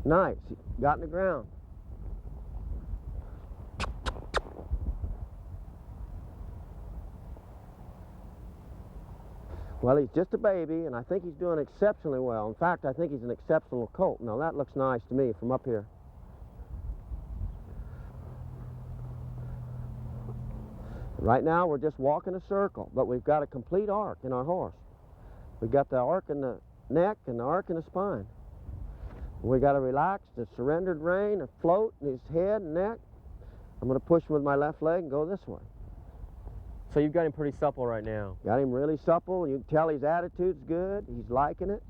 Nice. He got in the ground. Well, he's just a baby, and I think he's doing exceptionally well. In fact, I think he's an exceptional colt. Now, that looks nice to me from up here. Right now, we're just walking a circle, but we've got a complete arc in our horse. We've got the arc in the neck and the arc in the spine. We got a relaxed, a surrendered rein, a float in his head and neck. I'm going to push him with my left leg and go this way. So you've got him pretty supple right now. Got him really supple. You can tell his attitude's good. He's liking it.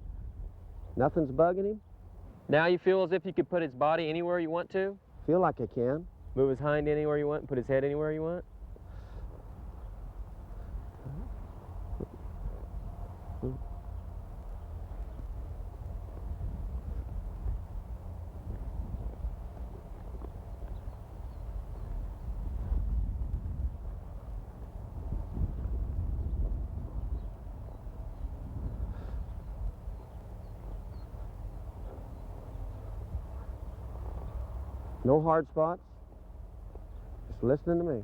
Nothing's bugging him. Now you feel as if you could put his body anywhere you want to? Feel like I can. Move his hind anywhere you want and put his head anywhere you want? No hard spots. Just listening to me.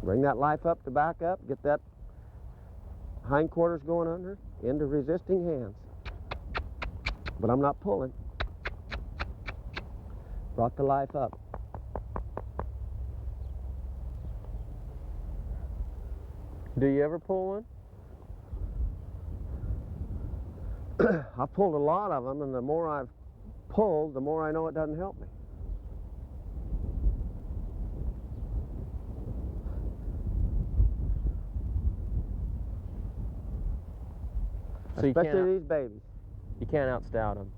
Bring that life up to back up. Get that hindquarters going under into resisting hands. But I'm not pulling. Brought the life up. Do you ever pull one? I've pulled a lot of them, and the more I've pulled, the more I know it doesn't help me. So Especially these babies. You can't outstout them.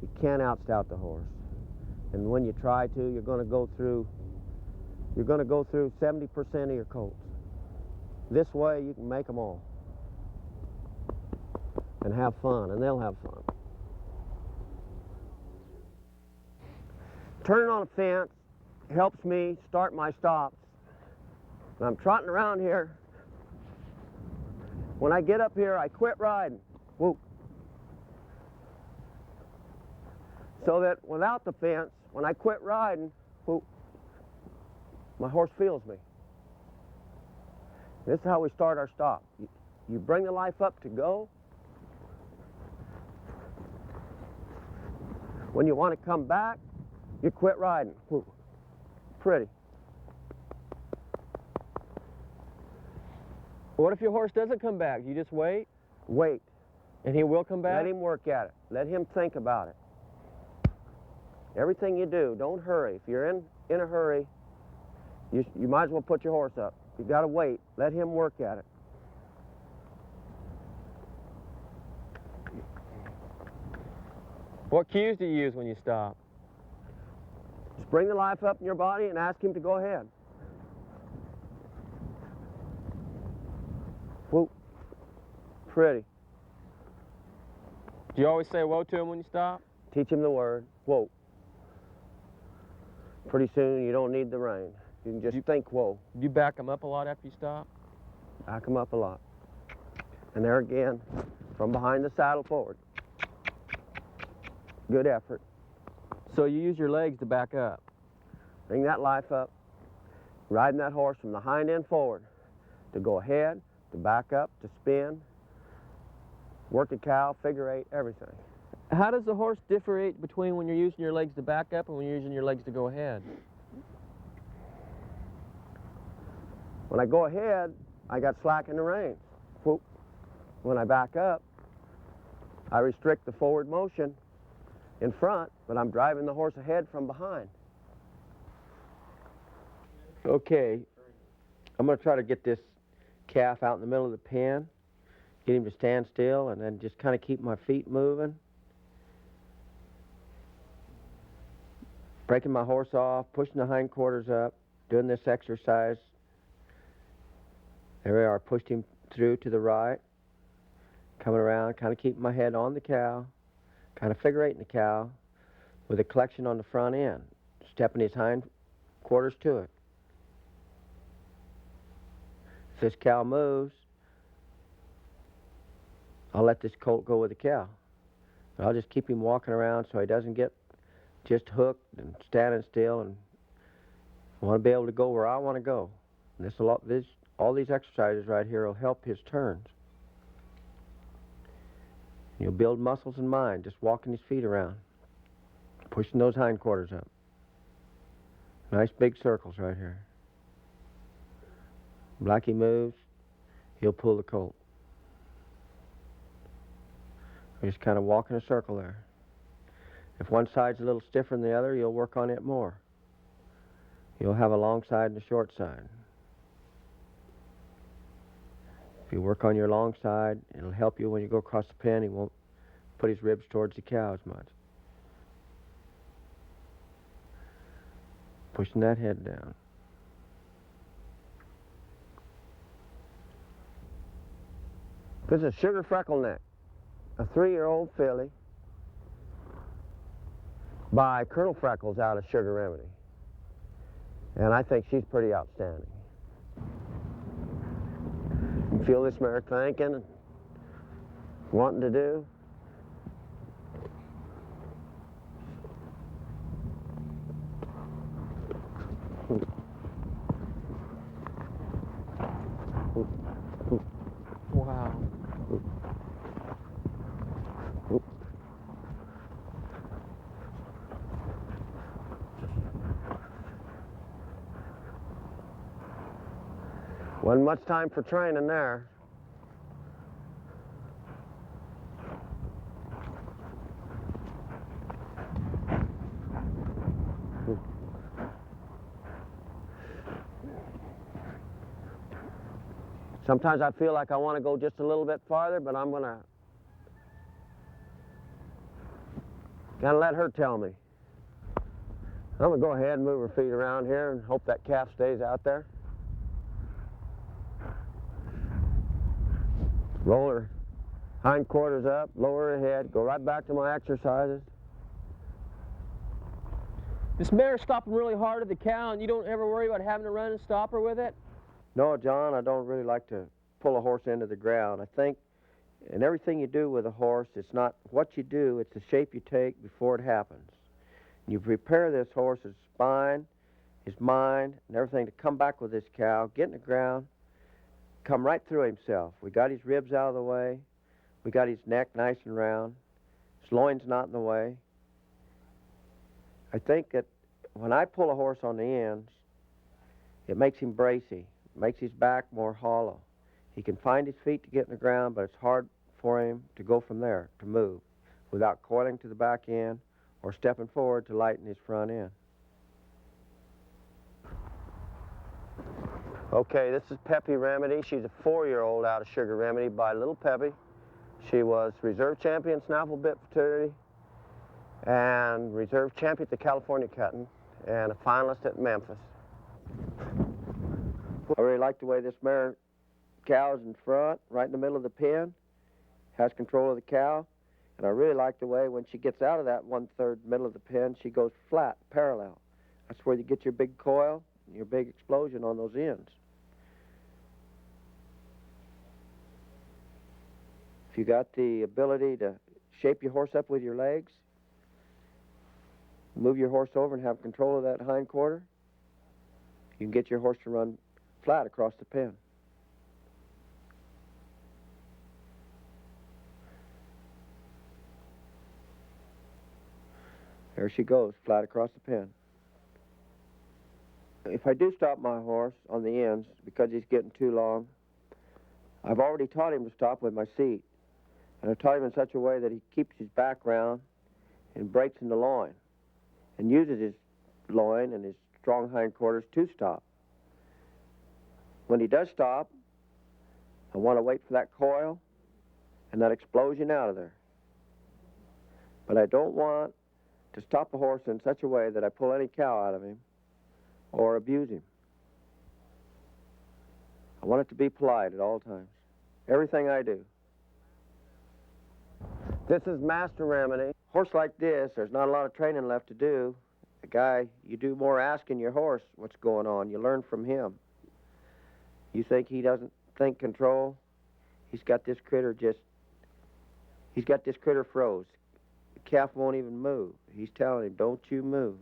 You can't outstout the horse. And when you try to, you're going to go through 70% of your colts. This way, you can make them all. And have fun, and they'll have fun. Turning on a fence helps me start my stops. When I'm trotting around here, when I get up here, I quit riding. Whoop. So that without the fence, when I quit riding, whoop, my horse feels me. This is how we start our stop. You bring the life up to go. When you want to come back, you quit riding. Whew. Pretty. What if your horse doesn't come back? You just wait? Wait. And he will come back? Let him work at it. Let him think about it. Everything you do, don't hurry. If you're in a hurry, you might as well put your horse up. You got to wait. Let him work at it. What cues do you use when you stop? Just bring the life up in your body and ask him to go ahead. Whoop. Pretty. Do you always say whoa to him when you stop? Teach him the word, whoa. Pretty soon you don't need the rein. You can just think whoa. Do you back him up a lot after you stop? Back him up a lot. And there again, from behind the saddle forward. Good effort. So you use your legs to back up? Bring that life up. Riding that horse from the hind end forward. To go ahead, to back up, to spin. Work a cow, figure eight, everything. How does the horse differentiate between when you're using your legs to back up and when you're using your legs to go ahead? When I go ahead, I got slack in the reins. Whoop. When I back up, I restrict the forward motion in front, but I'm driving the horse ahead from behind. Okay, I'm going to try to get this calf out in the middle of the pen, get him to stand still, and then just kind of keep my feet moving. Breaking my horse off, pushing the hindquarters up, doing this exercise. There we are, pushed him through to the right, coming around, kind of keeping my head on the cow, kind of figure eighting the cow with a collection on the front end, stepping his hind quarters to it. If this cow moves, I'll let this colt go with the cow. I'll just keep him walking around so he doesn't get just hooked and standing still, and I want to be able to go where I want to go. And all these exercises right here will help his turns. You'll build muscles in mind just walking his feet around, pushing those hindquarters up. Nice big circles right here. Blackie moves, he'll pull the colt. We just kind of walk in a circle there. If one side's a little stiffer than the other, you'll work on it more. You'll have a long side and a short side. If you work on your long side, it'll help you when you go across the pen. He won't put his ribs towards the cow as much. Pushing that head down. This is Sugar Freckleneck, a 3-year-old filly by Colonel Freckles out of Sugar Remedy. And I think she's pretty outstanding. You feel this mare thinking and wanting to do? Wow. Wasn't much time for training there. Sometimes I feel like I want to go just a little bit farther, but I'm gonna let her tell me. I'm gonna go ahead and move her feet around here and hope that calf stays out there. Roll her hindquarters up, lower her head, go right back to my exercises. This mare's stopping really hard at the cow, and you don't ever worry about having to run and stop her with it? No, John, I don't really like to pull a horse into the ground. I think in everything you do with a horse, it's not what you do, it's the shape you take before it happens. You prepare this horse's spine, his mind, and everything to come back with this cow, get in the ground, come right through himself. We got his ribs out of the way. We got his neck nice and round. His loin's not in the way. I think that when I pull a horse on the ends, it makes him bracy. It makes his back more hollow. He can find his feet to get in the ground, but it's hard for him to go from there, to move, without coiling to the back end or stepping forward to lighten his front end. Okay, this is Peppy Remedy. She's a 4-year-old out of Sugar Remedy by Little Peppy. She was reserve champion Snaffle Bit Fraternity and reserve champion at the California Cutting and a finalist at Memphis. I really like the way this mare cows in front, right in the middle of the pen, has control of the cow, and I really like the way when she gets out of that 1/3 middle of the pen, she goes flat, parallel. That's where you get your big coil, your big explosion on those ends. If you got the ability to shape your horse up with your legs, move your horse over and have control of that hind quarter, you can get your horse to run flat across the pen. There she goes, flat across the pen. If I do stop my horse on the ends because he's getting too long, I've already taught him to stop with my seat. And I've taught him in such a way that he keeps his back round and breaks in the loin and uses his loin and his strong hindquarters to stop. When he does stop, I want to wait for that coil and that explosion out of there. But I don't want to stop a horse in such a way that I pull any cow out of him or abuse him. I want it to be polite at all times. Everything I do. This is Master Remedy. Horse like this, there's not a lot of training left to do. The guy, you do more asking your horse what's going on. You learn from him. You think he doesn't think control? He's got this critter just He's got this critter froze. The calf won't even move. He's telling him, don't you move.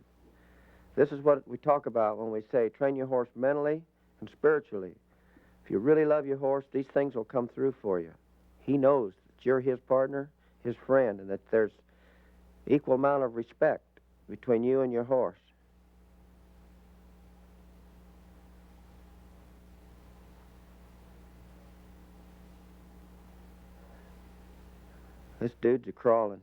This is what we talk about when we say train your horse mentally and spiritually. If you really love your horse, these things will come through for you. He knows that you're his partner, his friend, and that there's equal amount of respect between you and your horse. This dude's a crawling.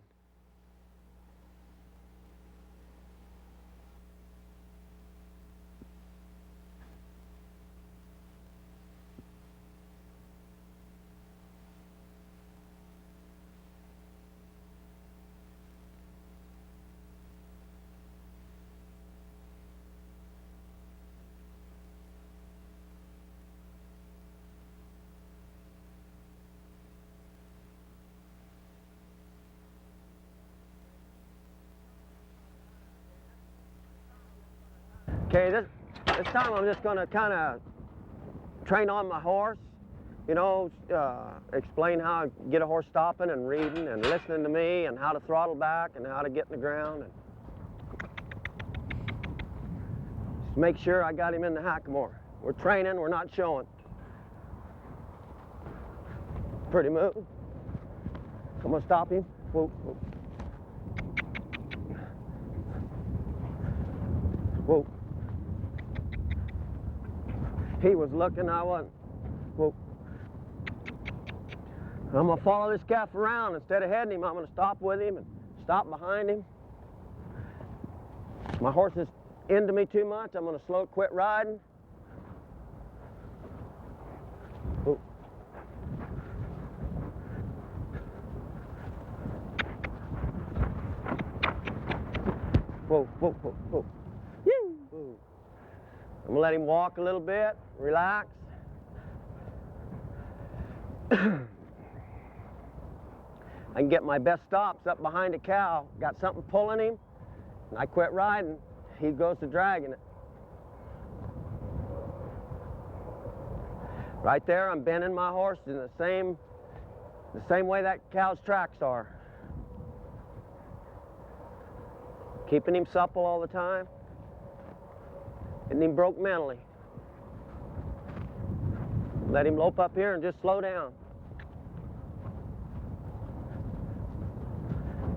Okay, this time I'm just going to kind of train on my horse, you know, explain how to get a horse stopping and reading and listening to me and how to throttle back and how to get in the ground. And just make sure I got him in the hackamore. We're training, we're not showing. Pretty move. I'm going to stop him. Whoa, whoa. Whoa. He was looking, I wasn't. Whoa. I'm going to follow this calf around. Instead of heading him, I'm going to stop with him and stop behind him. My horse is into me too much. I'm going to slow, quit riding. Whoa. Whoa, whoa, whoa, whoa. Whoa. I'm going to let him walk a little bit, relax. I can get my best stops up behind a cow, got something pulling him, and I quit riding. He goes to dragging it. Right there, I'm bending my horse in the same way that cow's tracks are. Keeping him supple all the time. Getting him broke mentally. Let him lope up here and just slow down.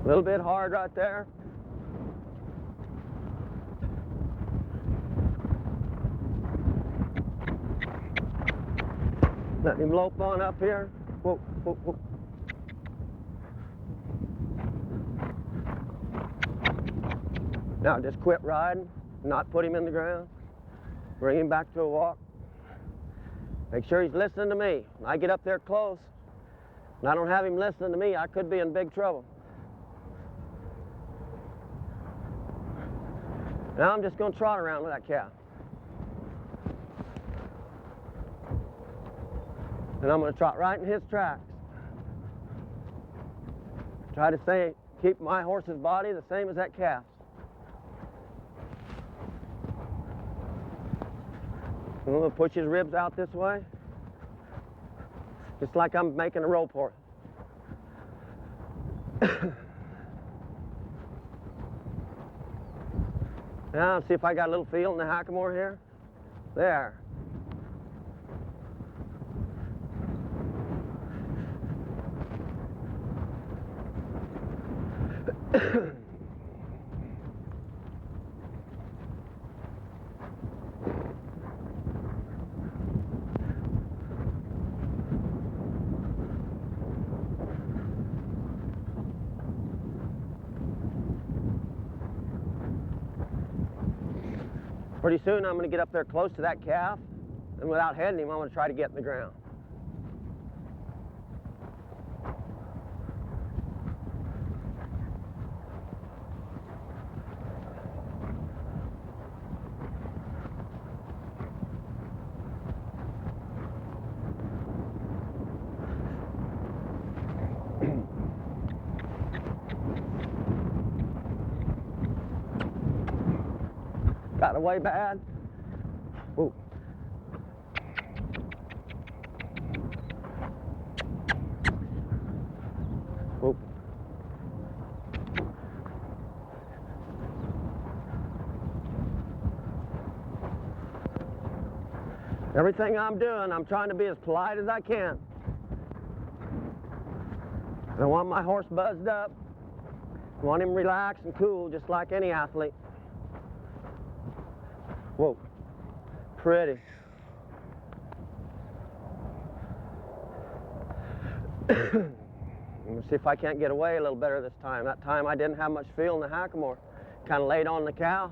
A little bit hard right there. Let him lope on up here. Whoa, whoa, whoa. Now just quit riding, not put him in the ground. Bring him back to a walk. Make sure he's listening to me. When I get up there close, and I don't have him listening to me, I could be in big trouble. Now I'm just going to trot around with that calf. And I'm going to trot right in his tracks. Try to keep my horse's body the same as that calf's. I'm going to push his ribs out this way, just like I'm making a rope horse. Now, see if I got a little feel in the hackamore here. There. Pretty soon I'm going to get up there close to that calf, and without heading him, I'm going to try to get in the ground. Got away bad. Ooh. Whoa. Everything I'm doing, I'm trying to be as polite as I can. I want my horse buzzed up. I want him relaxed and cool, just like any athlete. Whoa, pretty. Let me see if I can't get away a little better this time. That time I didn't have much feel in the hackamore. Kind of laid on the cow.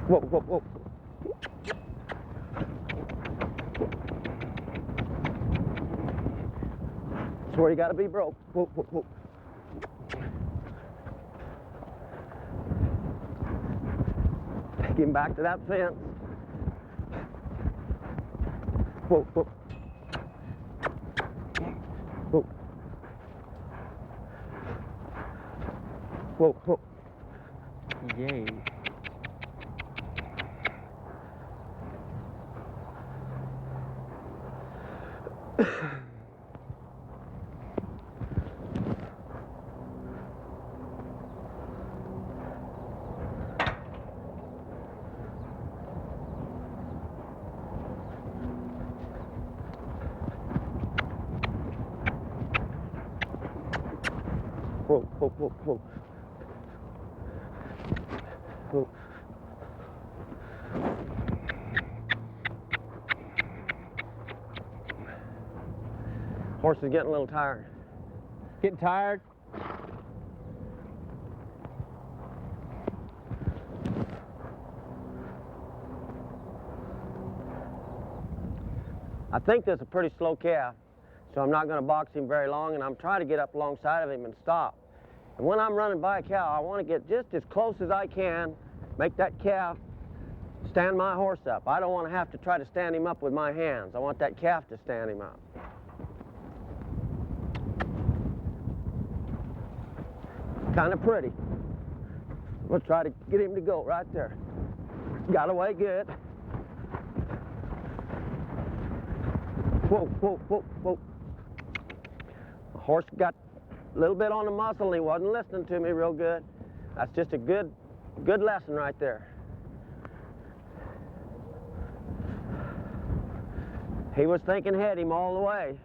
Whoa, whoa, whoa. That's where you gotta be broke. Whoa, whoa, whoa. Take him back to that fence. Whoa, whoa. Whoa. Whoa, whoa. Yay. Whoa, whoa, whoa, whoa. Whoa. Horse is getting a little tired. Getting tired? I think this is a pretty slow calf, so I'm not going to box him very long, and I'm trying to get up alongside of him and stop. And when I'm running by a cow, I want to get just as close as I can, make that calf stand my horse up. I don't want to have to try to stand him up with my hands. I want that calf to stand him up. Kind of pretty. We'll try to get him to go right there. Got away good. Whoa, whoa, whoa, whoa. The horse got a little bit on the muscle and he wasn't listening to me real good. That's just a good lesson right there. He was thinking head him all the way.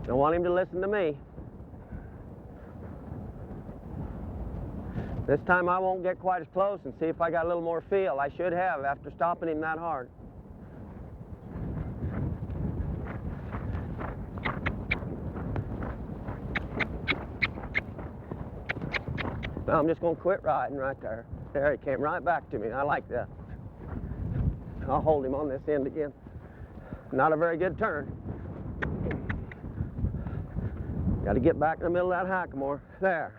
I want him to listen to me. This time I won't get quite as close and see if I got a little more feel. I should have after stopping him that hard. Now I'm just going to quit riding right there. There, he came right back to me. I like that. I'll hold him on this end again. Not a very good turn. Got to get back in the middle of that hackamore. There.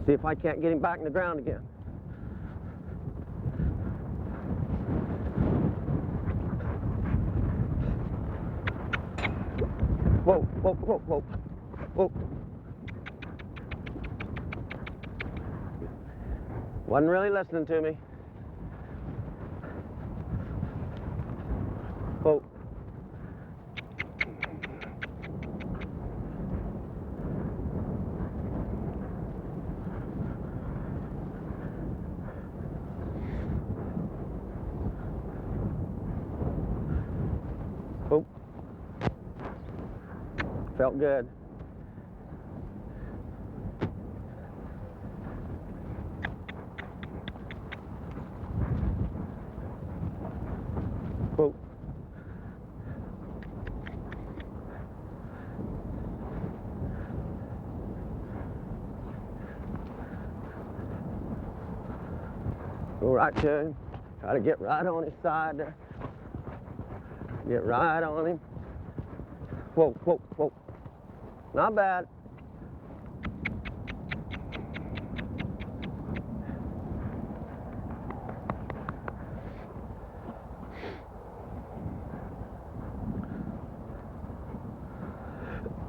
See if I can't get him back in the ground again. Whoa, whoa, whoa, whoa, whoa. Wasn't really listening to me. Whoa. Whoa. Felt good. Whoa. Go right to him. Try to get right on his side there. Get right on him. Whoa, whoa, whoa. Not bad.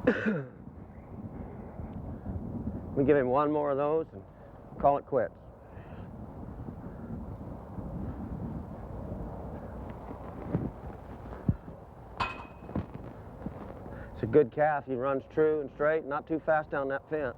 Let me give him one more of those and call it quits. It's a good calf. He runs true and straight, not too fast down that fence.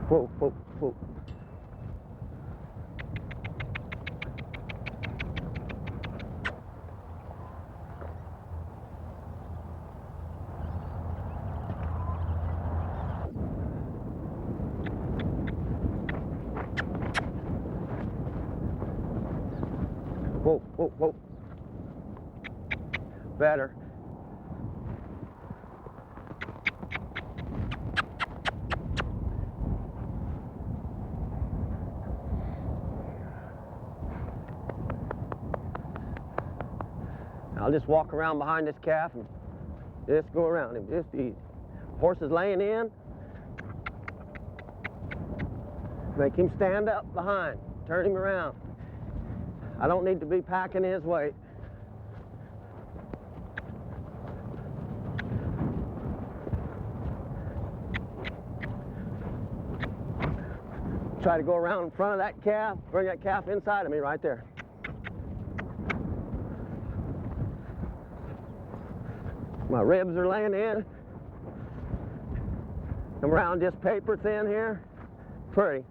Whoa, whoa, whoa. Whoa, whoa, whoa. Better. I'll just walk around behind this calf and just go around him, just easy. Horse is laying in. Make him stand up behind. Turn him around. I don't need to be packing his weight. Try to go around in front of that calf, bring that calf inside of me right there. My ribs are laying in. I'm around just paper thin here. Pretty.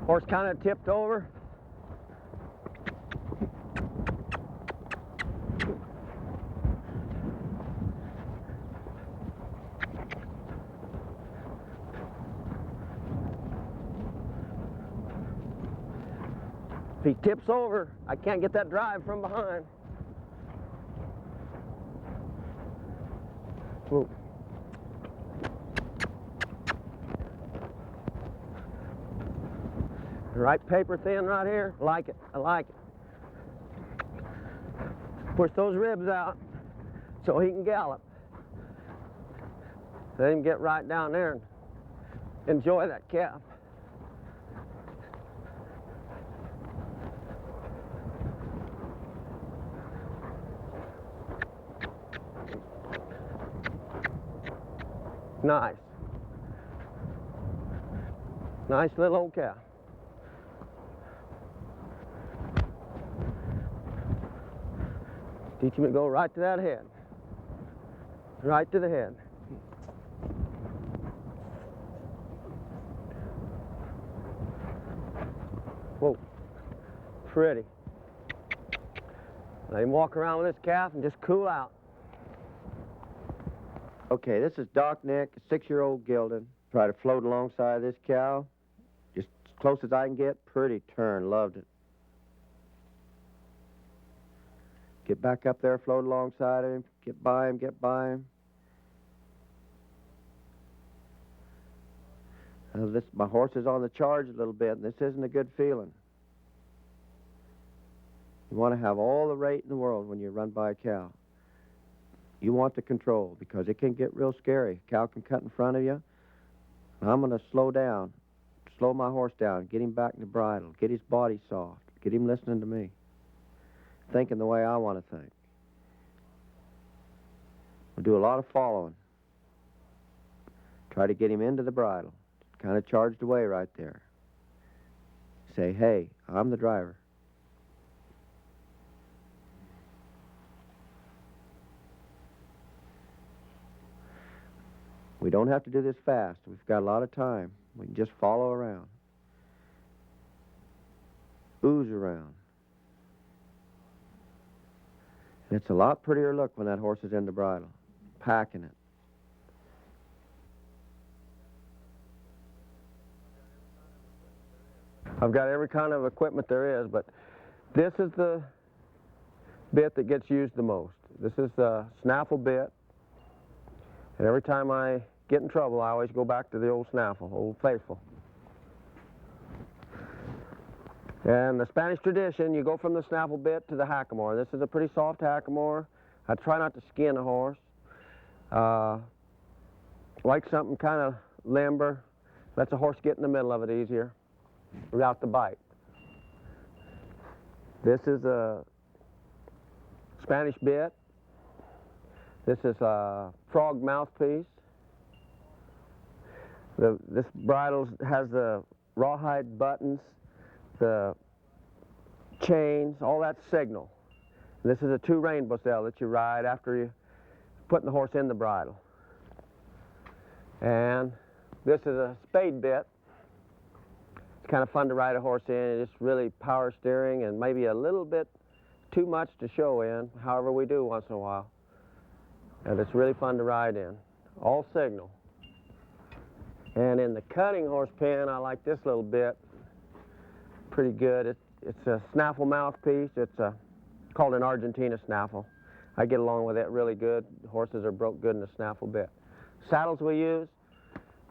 Horse kind of tipped over. If he tips over, I can't get that drive from behind. Whoa. Right paper thin right here. Like it. I like it. Push those ribs out so he can gallop. Let him get right down there and enjoy that calf. Nice. Nice little old cow. Teach him to go right to that head. Right to the head. Whoa. Pretty. Let him walk around with this calf and just cool out. Okay, this is Doc Nick, a 6-year-old gelding. Try to float alongside this cow. Just as close as I can get. Pretty turn, loved it. Get back up there, float alongside him, get by him, get by him. My horse is on the charge a little bit, and this isn't a good feeling. You want to have all the rate in the world when you run by a cow. You want the control, because it can get real scary. A cow can cut in front of you. I'm going to slow down, slow my horse down, get him back in the bridle, get his body soft, get him listening to me, thinking the way I want to think. We'll do a lot of following. Try to get him into the bridle, kind of charged away right there. Say, hey, I'm the driver. We don't have to do this fast. We've got a lot of time. We can just follow around. Ooze around. And it's a lot prettier look when that horse is in the bridle, packing it. I've got every kind of equipment there is, but this is the bit that gets used the most. This is the snaffle bit. And every time I get in trouble, I always go back to the old snaffle, Old Faithful. And the Spanish tradition, you go from the snaffle bit to the hackamore. This is a pretty soft hackamore. I try not to skin a horse. Like something kind of limber. Lets a horse get in the middle of it easier without the bite. This is a Spanish bit. This is a frog mouthpiece. This bridle has the rawhide buttons, the chains, all that signal. This is a 2 rainbow saddle that you ride after you putting the horse in the bridle. And this is a spade bit. It's kind of fun to ride a horse in. It's really power steering and maybe a little bit too much to show in, however we do once in a while. And it's really fun to ride in. All signal. And in the cutting horse pen, I like this little bit. Pretty good. It's a snaffle mouthpiece. It's called an Argentina snaffle. I get along with it really good. Horses are broke good in the snaffle bit. Saddles we use.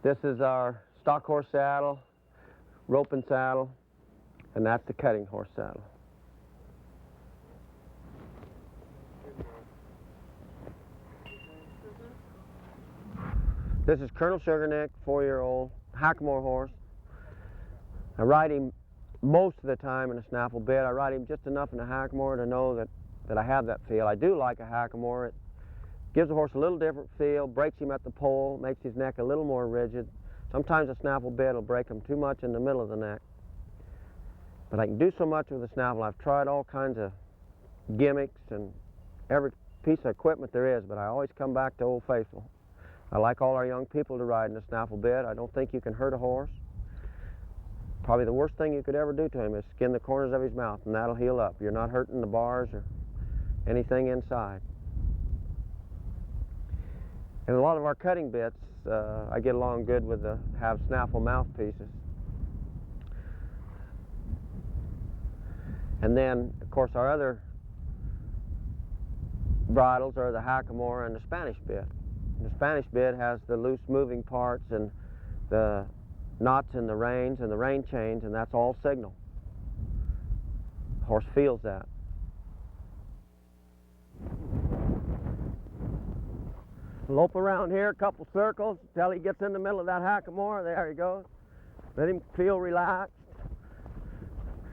This is our stock horse saddle, roping saddle, and that's the cutting horse saddle. This is Colonel Sugarneck, 4-year-old hackamore horse. I ride him most of the time in a snaffle bit. I ride him just enough in a hackamore to know that I have that feel. I do like a hackamore. It gives the horse a little different feel, breaks him at the pole, makes his neck a little more rigid. Sometimes a snaffle bit will break him too much in the middle of the neck. But I can do so much with a snaffle. I've tried all kinds of gimmicks and every piece of equipment there is, but I always come back to Old Faithful. I like all our young people to ride in a snaffle bit. I don't think you can hurt a horse. Probably the worst thing you could ever do to him is skin the corners of his mouth, and that'll heal up. You're not hurting the bars or anything inside. And a lot of our cutting bits, I get along good with have snaffle mouthpieces. And then, of course, our other bridles are the hackamore and the Spanish bit. The Spanish bit has the loose moving parts and the knots in the reins and the rein chains, and that's all signal. The horse feels that. Lope around here a couple circles until he gets in the middle of that hackamore. There he goes. Let him feel relaxed.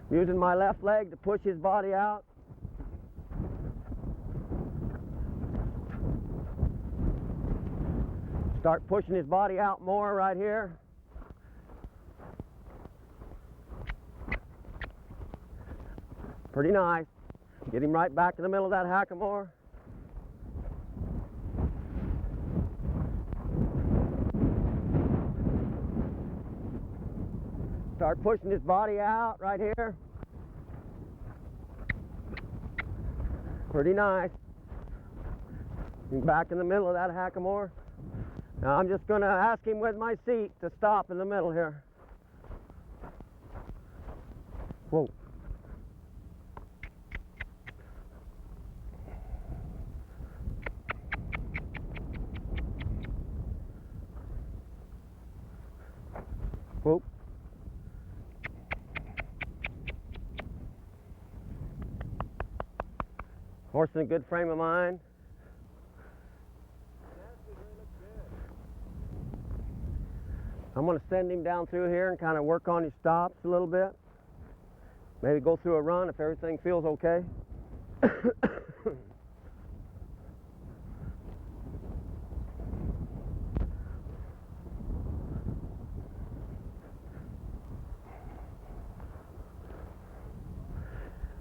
Using my left leg to push his body out. Start pushing his body out more right here. Pretty nice. Get him right back in the middle of that hackamore. Start pushing his body out right here. Pretty nice. He's back in the middle of that hackamore. Now I'm just going to ask him with my seat to stop in the middle here. Whoa. Whoa. Horse in a good frame of mind. I'm going to send him down through here and kind of work on his stops a little bit. Maybe go through a run if everything feels okay.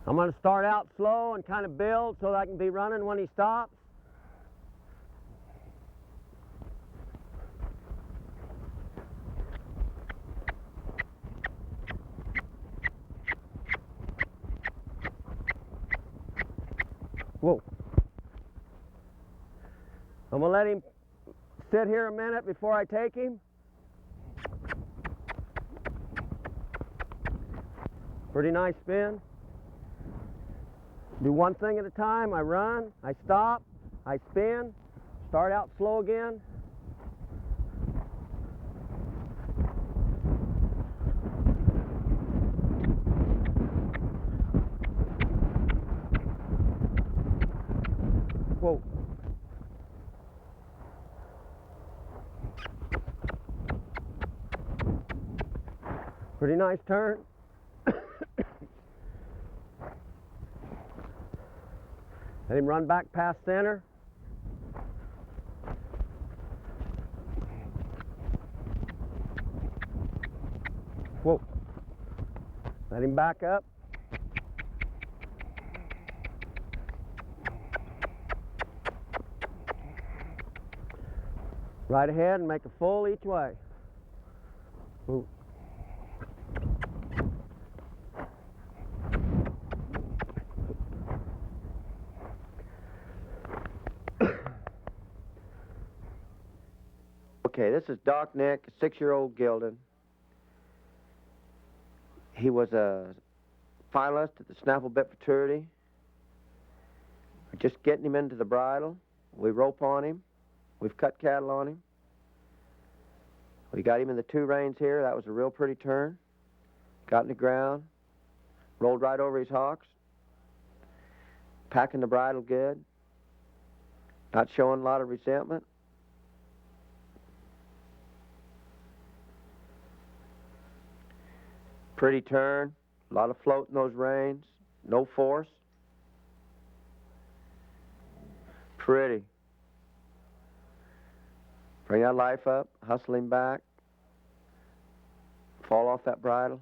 I'm going to start out slow and kind of build so that I can be running when he stops. Whoa. I'm going to let him sit here a minute before I take him. Pretty nice spin. Do one thing at a time. I run, I stop, I spin, start out slow again. Pretty nice turn. Let him run back past center. Whoa. Let him back up. Right ahead and make a full each way. Ooh. Okay, this is Doc Nick, 6-year-old gelding. He was a finalist at the Snaffle Bit Futurity. We're just getting him into the bridle. We rope on him. We've cut cattle on him. We got him in the 2 reins here. That was a real pretty turn. Got in the ground. Rolled right over his hocks. Packing the bridle good. Not showing a lot of resentment. Pretty turn. A lot of float in those reins. No force. Pretty. Bring that life up, hustle him back, fall off that bridle.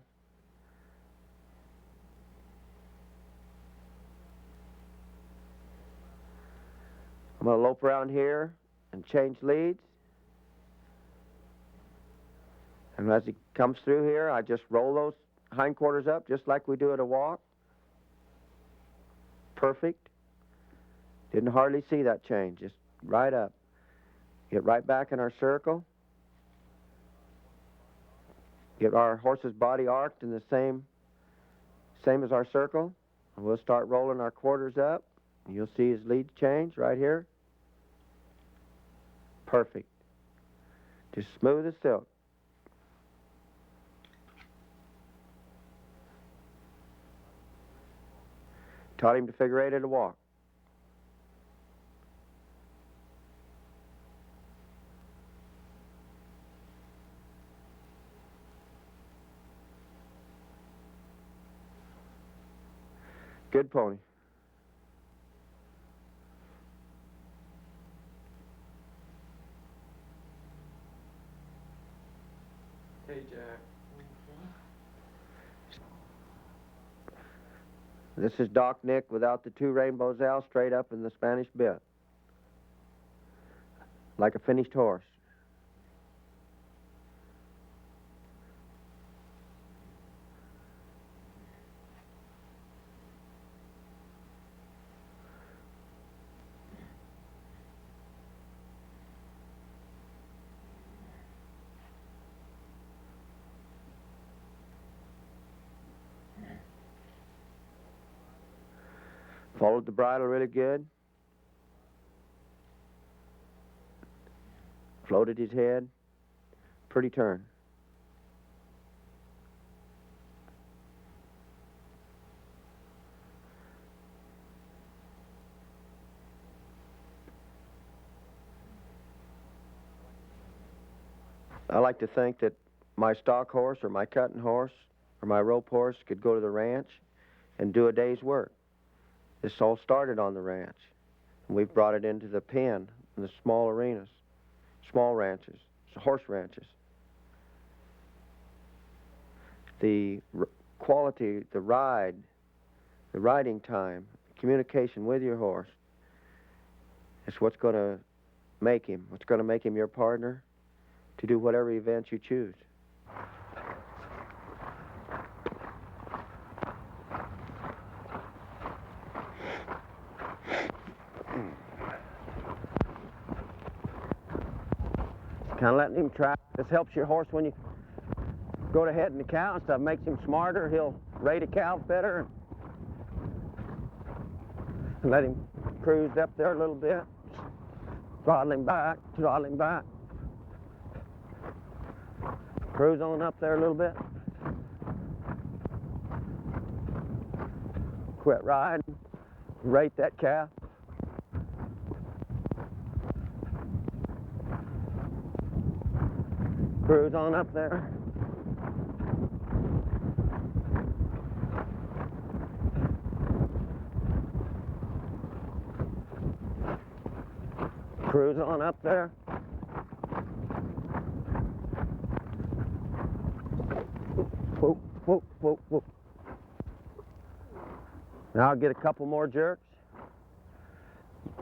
I'm going to lope around here and change leads. And as he comes through here, I just roll those hindquarters up just like we do at a walk. Perfect. Didn't hardly see that change, just right up. Get right back in our circle. Get our horse's body arced in the same as our circle. And we'll start rolling our quarters up. You'll see his lead change right here. Perfect. Just smooth as silk. Taught him to figure 8 at a walk. Good pony. Hey, Jack. This is Doc Nick without the 2 rainbows out, straight up in the Spanish bit. Like a finished horse. Followed the bridle really good. Floated his head. Pretty turn. I like to think that my stock horse or my cutting horse or my rope horse could go to the ranch and do a day's work. This all started on the ranch. And we've brought it into the pen in the small arenas, small ranches, horse ranches. The quality, the ride, the riding time, communication with your horse is what's going to make him, what's going to make him your partner to do whatever event you choose. Kind of letting him try. This helps your horse when you go to heading the cow and stuff. Makes him smarter. He'll rate a cow better. And let him cruise up there a little bit. Throttle him back, throttle him back. Cruise on up there a little bit. Quit riding. Rate that calf. Cruise on up there. Cruise on up there. Whoop, whoop, whoop, whoop. Now I'll get a couple more jerks.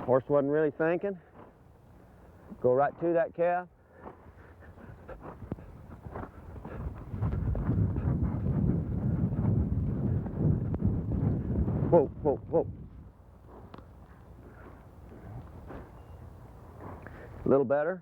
Horse wasn't really thinking. Go right to that calf. Whoa, whoa, whoa. A little better.